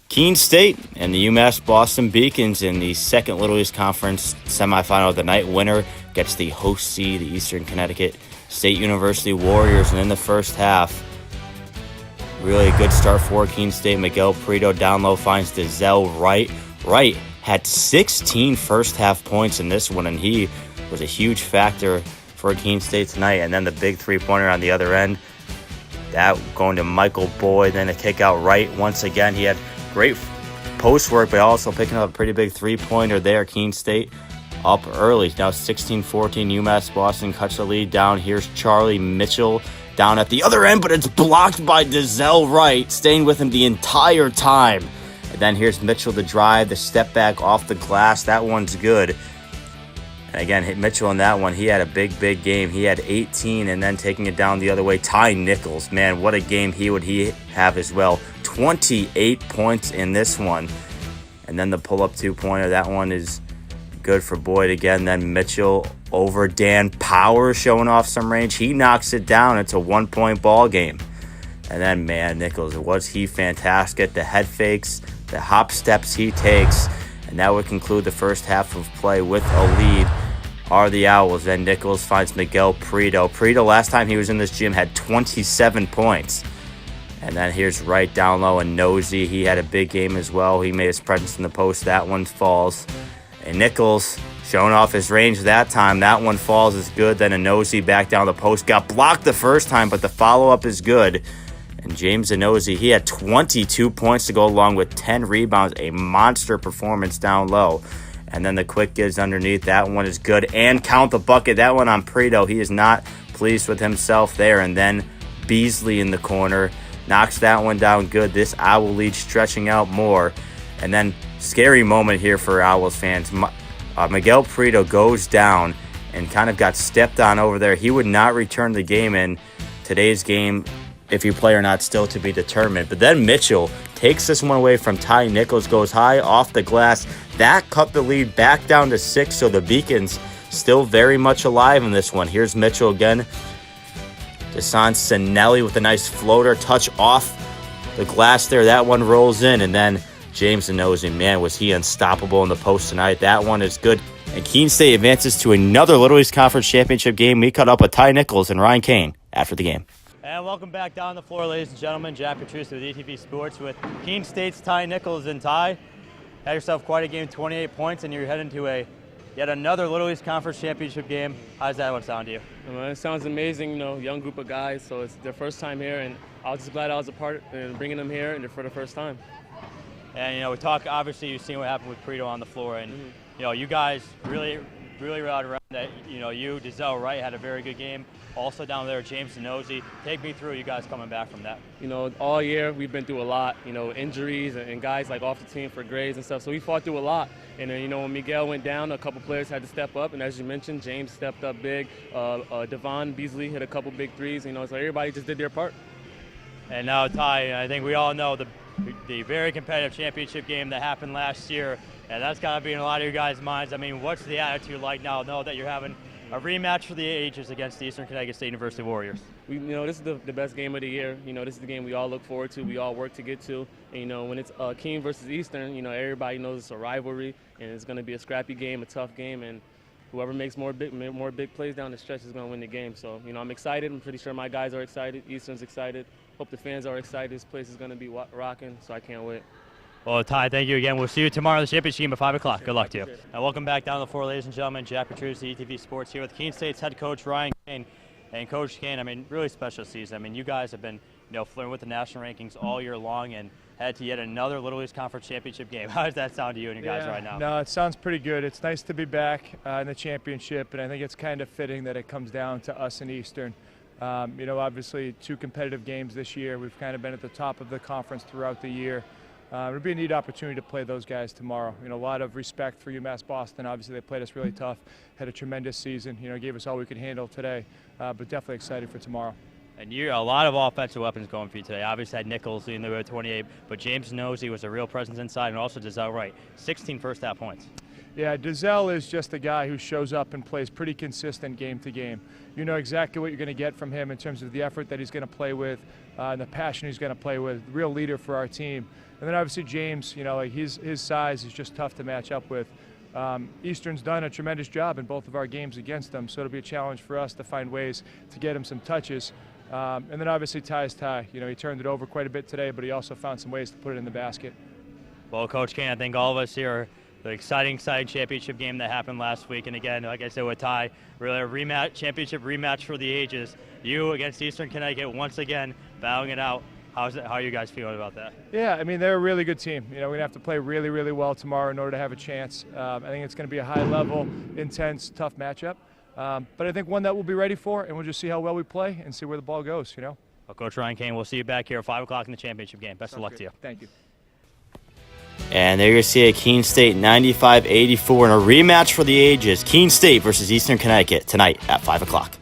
Keene State and the UMass Boston Beacons in the second Little East Conference semifinal of the night. Winner gets the host seed, the Eastern Connecticut State University Warriors. And in the first half, really good start for Keene State. Miguel Prieto down low finds Dizelle Wright. Wright had 16 first half points in this one, and he was a huge factor for Keene State tonight. And then the big three-pointer on the other end, that going to Michael Boyd. Then a kick out Wright once again. He had great post work, but also picking up a pretty big three-pointer there. Keene State up early. Now 16-14, UMass Boston cuts the lead down. Here's Charlie Mitchell down at the other end, but it's blocked by Dizelle Wright, staying with him the entire time. And then here's Mitchell to drive, the step back off the glass. That one's good. And again, hit Mitchell on that one. He had a big game. He had 18, and then taking it down the other way, Ty Nichols. Man, what a game he have as well. 28 points in this one. And then the pull-up two-pointer, that one is good for Boyd again. Then Mitchell over Dan Power, showing off some range. He knocks it down. It's a one-point ball game. And then, man, Nichols, was he fantastic. The head fakes, the hop steps he takes. And that would conclude the first half of play with a lead are the Owls. Then Nichols finds Miguel Prieto. Prieto, last time he was in this gym, had 27 points. And then here's Wright down low, and Nosey. He had a big game as well. He made his presence in the post. That one falls. And Nichols showing off his range that time. That one falls is good. Then a Nosey back down the post. Got blocked the first time, but the follow-up is good. And James Nosey, he had 22 points to go along with 10 rebounds. A monster performance down low. And then the quick gives underneath. That one is good. And count the bucket. That one on Prieto. He is not pleased with himself there. And then Beasley in the corner knocks that one down good. This Owl lead stretching out more. And then scary moment here for Owls fans. Miguel Prieto goes down and kind of got stepped on over there. He would not return the game in today's game. If you play or not, still to be determined. But then Mitchell takes this one away from Ty Nichols, goes high off the glass. That cut the lead back down to 6, so the Beacons still very much alive in this one. Here's Mitchell again. Desan Sinelli with a nice floater touch off the glass there. That one rolls in, and then James Nosey, man, was he unstoppable in the post tonight. That one is good. And Keene State advances to another Little East Conference Championship game. We cut up with Ty Nichols and Ryan Keene after the game. And welcome back down the floor, ladies and gentlemen. Jack Petrucci with ETV Sports with Keene State's Ty Nichols. And Ty, had yourself quite a game, 28 points, and you're heading to yet another Little East Conference Championship game. How does that one sound to you? It sounds amazing, young group of guys, so it's their first time here, and I was just glad I was a part in bringing them here and for the first time. And, we talk, obviously, you've seen what happened with Prieto on the floor, and, you guys really rallied around that. You, Dizelle Wright had a very good game. Also down there, James Nosey. Take me through you guys coming back from that. All year we've been through a lot, injuries and guys like off the team for grades and stuff, so we fought through a lot. And then, when Miguel went down, a couple players had to step up, and as you mentioned, James stepped up big. Devon Beasley hit a couple big threes, so everybody just did their part. And now, Ty, I think we all know the very competitive championship game that happened last year, and that's got to be in a lot of you guys' minds. I mean, what's the attitude like now? Know that you're having a rematch for the ages against the Eastern Connecticut State University Warriors. This is the best game of the year. This is the game we all look forward to. We all work to get to. And, when it's Keene versus Eastern, everybody knows it's a rivalry, and it's going to be a scrappy game, a tough game, and whoever makes more big plays down the stretch is going to win the game. So, I'm excited. I'm pretty sure my guys are excited. Eastern's excited. Hope the fans are excited. This place is going to be rocking, so I can't wait. Well, Ty, thank you again. We'll see you tomorrow in the championship game at 5 o'clock. Good luck to you. And welcome back down the floor, ladies and gentlemen. Jack Petrucci, ETV Sports here with Keene State's head coach, Ryan Keene. And Coach Keene, really special season. You guys have been, flirting with the national rankings all year long and head to yet another Little East Conference championship game. How does that sound to you and your guys right now? No, it sounds pretty good. It's nice to be back in the championship, and I think it's kind of fitting that it comes down to us and Eastern. Obviously 2 competitive games this year. We've kind of been at the top of the conference throughout the year. It'll be a neat opportunity to play those guys tomorrow. A lot of respect for UMass Boston. Obviously, they played us really tough, had a tremendous season. Gave us all we could handle today, but definitely excited for tomorrow. And you a lot of offensive weapons going for you today. Obviously, had Nichols in the 28, but James Nosey was a real presence inside, and also Dizelle Wright, 16 first half points. Yeah, Dizelle is just a guy who shows up and plays pretty consistent game to game. You know exactly what you're going to get from him in terms of the effort that he's going to play with, and the passion he's going to play with. Real leader for our team. And then obviously James, you know, like his size is just tough to match up with. Eastern's done a tremendous job in both of our games against them, so it'll be a challenge for us to find ways to get him some touches. And then obviously Ty's Ty. You know, he turned it over quite a bit today, but he also found some ways to put it in the basket. Well, Coach Keene, I think all of us here are the exciting championship game that happened last week. And again, like I said with Ty, really a championship rematch for the ages. You against Eastern Connecticut once again, battling it out. How are you guys feeling about that? Yeah, I mean, they're a really good team. You know, we're going to have to play really, really well tomorrow in order to have a chance. I think it's going to be a high-level, intense, tough matchup. But I think one that we'll be ready for, and we'll just see how well we play and see where the ball goes, you know. Well, Coach Ryan Keene, we'll see you back here at 5 o'clock in the championship game. Best of luck to you. Thank you. And there you're going to see a Keene State 95-84 in a rematch for the ages. Keene State versus Eastern Connecticut tonight at 5 o'clock.